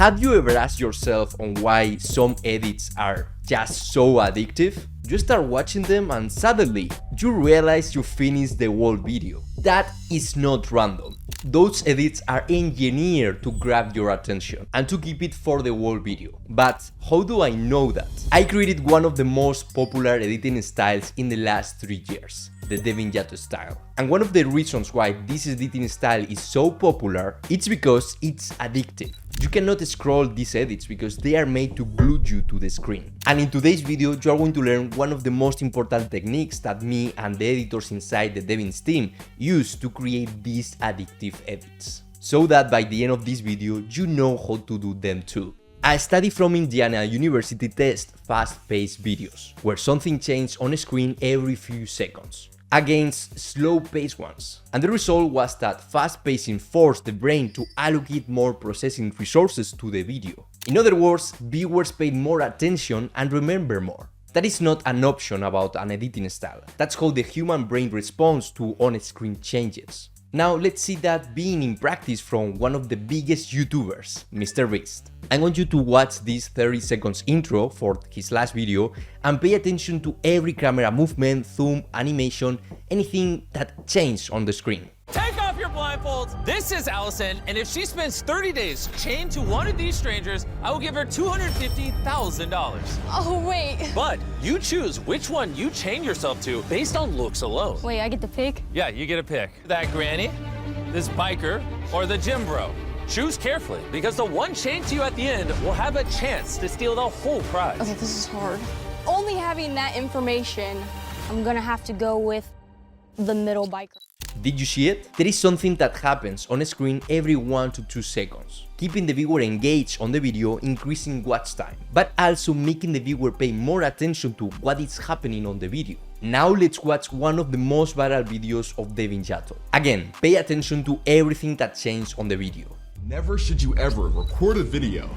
Have you ever asked yourself on why some edits are just so addictive? You start watching them and suddenly you realize you finished the whole video. That is not random. Those edits are engineered to grab your attention and to keep it for the whole video. But how do I know that? I created one of the most popular editing styles in the last 3 years, the Devinjato style. And one of the reasons why this editing style is so popular, it's because it's addictive. You cannot scroll these edits because they are made to glue you to the screen. And in today's video, you are going to learn one of the most important techniques that me and the editors inside the Devins team use to create these addictive edits, so that by the end of this video, you know how to do them too. A study from Indiana University tests fast-paced videos, where something changes on screen every few seconds, against slow-paced ones. And the result was that fast pacing forced the brain to allocate more processing resources to the video. In other words, viewers paid more attention and remember more. That is not an option about an editing style. That's how the human brain responds to on-screen changes. Now let's see that being in practice from one of the biggest YouTubers, Mr. Beast. I want you to watch this 30 seconds intro for his last video and pay attention to every camera movement, zoom, animation, anything that changed on the screen. Take off your blindfolds. This is Allison, and if she spends 30 days chained to one of these strangers, I will give her $250,000. Oh, wait. But you choose which one you chain yourself to based on looks alone. Wait, I get to pick? Yeah, you get a pick. That granny, this biker, or the gym bro. Choose carefully, because the one chained to you at the end will have a chance to steal the whole prize. Okay, this is hard. Only having that information, I'm gonna have to go with the middle biker. Did you see it? There is something that happens on screen every 1 to 2 seconds, keeping the viewer engaged on the video, increasing watch time, but also making the viewer pay more attention to what is happening on the video. Now let's watch one of the most viral videos of Devinjato. Again, pay attention to everything that changed on the video. Never should you ever record a video,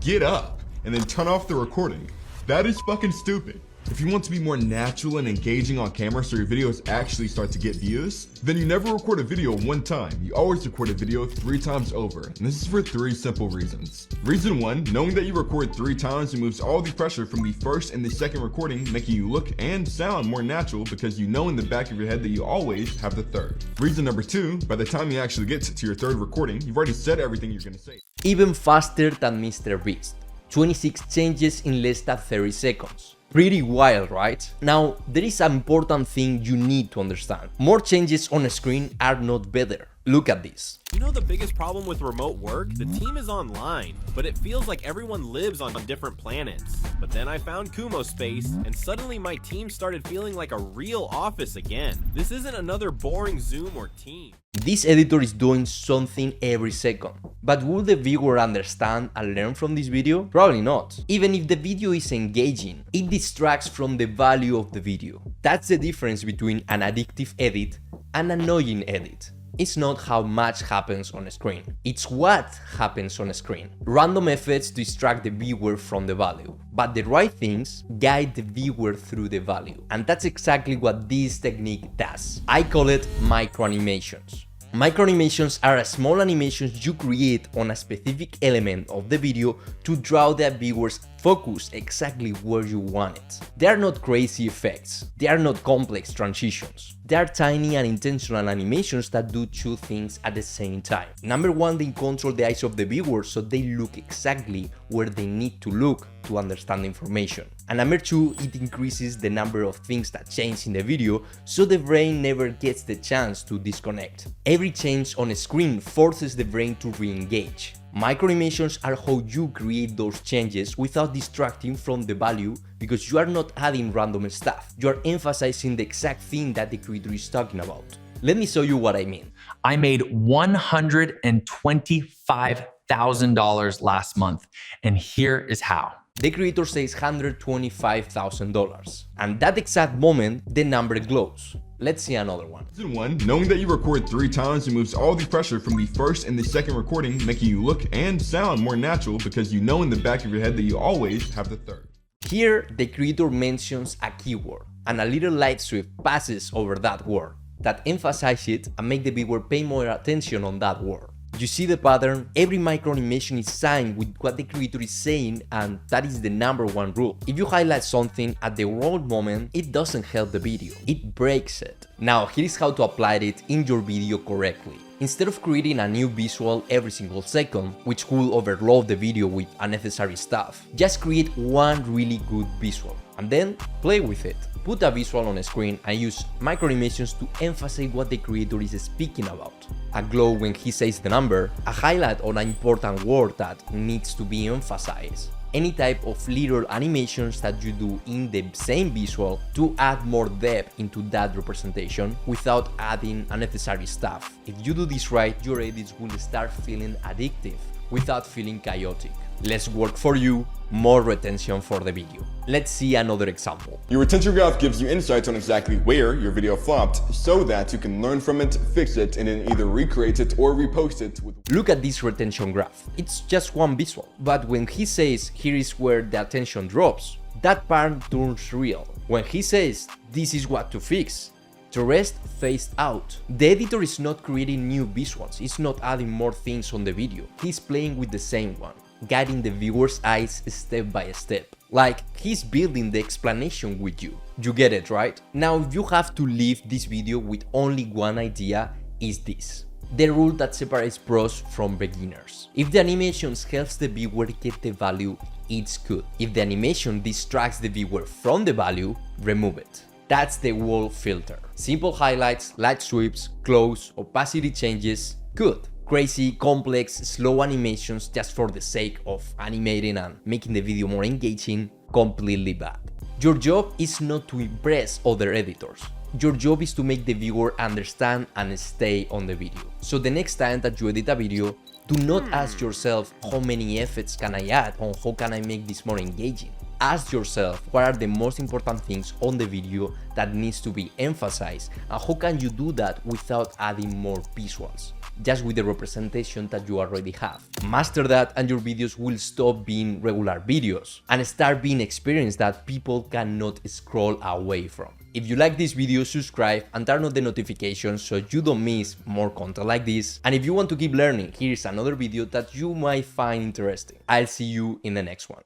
get up, and then turn off the recording. That is fucking stupid. If you want to be more natural and engaging on camera so your videos actually start to get views, then you never record a video one time. You always record a video 3 times over. And this is for 3 simple reasons. Reason 1, knowing that you record 3 times removes all the pressure from the first and the second recording, making you look and sound more natural because you know in the back of your head that you always have the third. Reason number 2, by the time you actually get to your third recording, you've already said everything you're gonna say. Even faster than Mr. Beast. 26 changes in less than 30 seconds. Pretty wild, right? Now, there is an important thing you need to understand. More changes on screen are not better. Look at this. You know the biggest problem with remote work? The team is online, but it feels like everyone lives on different planets. But then I found Kumo Space, and suddenly my team started feeling like a real office again. This isn't another boring Zoom or Team. This editor is doing something every second. But will the viewer understand and learn from this video? Probably not. Even if the video is engaging, it distracts from the value of the video. That's the difference between an addictive edit and an annoying edit. It's not how much happens on screen, it's what happens on screen. Random effects distract the viewer from the value, but the right things guide the viewer through the value. And that's exactly what this technique does. I call it microanimations. Microanimations are small animations you create on a specific element of the video to draw the viewer's focus exactly where you want it. They are not crazy effects, they are not complex transitions. They are tiny and intentional animations that do 2 things at the same time. Number 1, they control the eyes of the viewer so they look exactly where they need to look to understand the information. And number 2, it increases the number of things that change in the video so the brain never gets the chance to disconnect. Every change on a screen forces the brain to re-engage. Microanimations are how you create those changes without distracting from the value because you are not adding random stuff, you are emphasizing the exact thing that the creator is talking about. Let me show you what I mean. I made $125,000 last month, and here is how. The creator says $125,000, and that exact moment, the number glows. Let's see another one. Reason 1, knowing that you record 3 times removes all the pressure from the first and the second recording, making you look and sound more natural because you know in the back of your head that you always have the third. Here, the creator mentions a keyword, and a little light sweep passes over that word that emphasizes it and make the viewer pay more attention on that word. You see the pattern? Every micro animation is signed with what the creator is saying, and that is the #1 rule. If you highlight something at the wrong moment, it doesn't help the video, it breaks it. Now here is how to apply it in your video correctly. Instead of creating a new visual every single second, which could overload the video with unnecessary stuff, just create one really good visual and then play with it. Put a visual on a screen and use micro animations to emphasize what the creator is speaking about. A glow when he says the number, a highlight on an important word that needs to be emphasized. Any type of little animations that you do in the same visual to add more depth into that representation without adding unnecessary stuff. If you do this right, your edits will start feeling addictive without feeling chaotic. Less work for you, more retention for the video. Let's see another example. Your retention graph gives you insights on exactly where your video flopped so that you can learn from it, fix it, and then either recreate it or repost it. Look at this retention graph. It's just one visual, but when he says here is where the attention drops, that part turns real. When he says this is what to fix, the rest phased out. The editor is not creating new visuals, he's not adding more things on the video, he's playing with the same one, guiding the viewer's eyes step by step. Like he's building the explanation with you. You get it, right? Now if you have to leave this video with only one idea, is this: the rule that separates pros from beginners. If the animation helps the viewer get the value, it's good. If the animation distracts the viewer from the value, remove it. That's the wall filter. Simple highlights, light sweeps, close, opacity changes, good. Crazy, complex, slow animations just for the sake of animating and making the video more engaging, completely bad. Your job is not to impress other editors. Your job is to make the viewer understand and stay on the video. So the next time that you edit a video, do not ask yourself how many effects can I add or how can I make this more engaging. Ask yourself what are the most important things on the video that needs to be emphasized and how can you do that without adding more visuals, just with the representation that you already have. Master that and your videos will stop being regular videos and start being experience that people cannot scroll away from. If you like this video, subscribe and turn on the notifications so you don't miss more content like this. And if you want to keep learning, here's another video that you might find interesting. I'll see you in the next one.